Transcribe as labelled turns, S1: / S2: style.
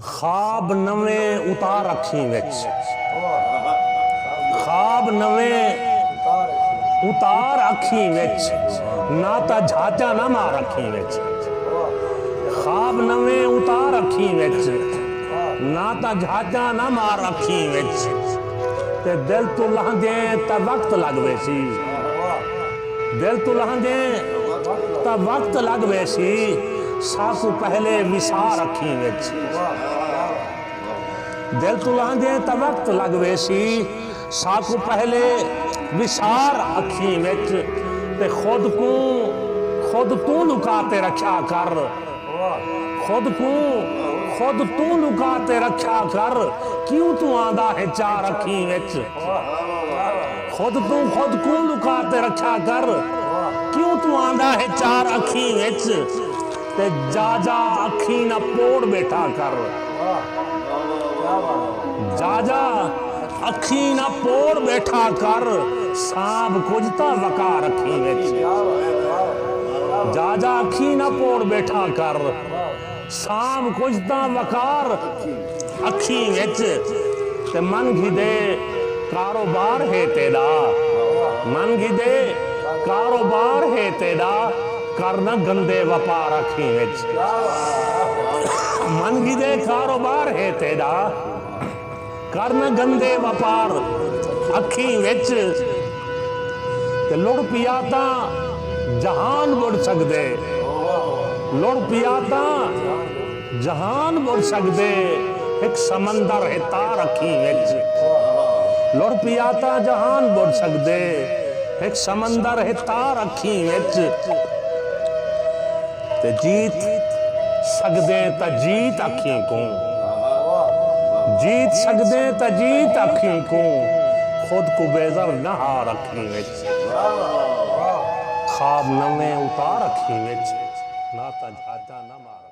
S1: ख्वाब नवे उतार अखी विच, ख्वाब नवे उतार अखी विच, ना ता झाचा ना मार अखी विच। ख्वाब नवे उतार अखी विच, ना ता झाचा ना मार अखी विच। ते दिल तू लहंदे ता वक्त लग वैसी, दिल तू लहंदे ता वक्त लग वैसी। साकू पहले विसार अखी विच, दिल तू लहंदे ता वक्त लग वैसी। साकू पहले विसार अखी विच। ते खुद तू लुकाते रखा कर, खुद तू लुकाते रखा कर। क्यों तू आंदा है चार अखी विच, खुद को लुकाते रखा कर। क्यों तू आंदा है चार अखी विच। ते जा अखी ना पोड़ बैठा कर, जा अखी ना पोड़ बैठा कर। सांप कुछ वकार अखी विच, जा अखी ना पोड़ बैठा कर। सांप कुछ वकार अखी विच। ते मन घिदे कारोबार है तेरा, मन घिदे कारोबार है तेरा। करना गंदे व्यापार अखी विच, मन घिदे कारोबार है तेरा। करना गंदे व्यापार अखी विच। ते लुड़ पिया तां जहान बुड़ सकदे, लुड़ पिया तां जहान बुड़ सकदे। एक समंदर है तार अखी विच, लुड़ पिया तां जहान बुड़ सकदे। एक समंदर है तार अखी विच। ते जीत सकदे ता जीत अखी को, जीत सकदे ता जीत अखी को। खुद को बेजर न हार अखी विच, ख्वाब नवे उतार अखी विच, ना ता झाचा ना मार।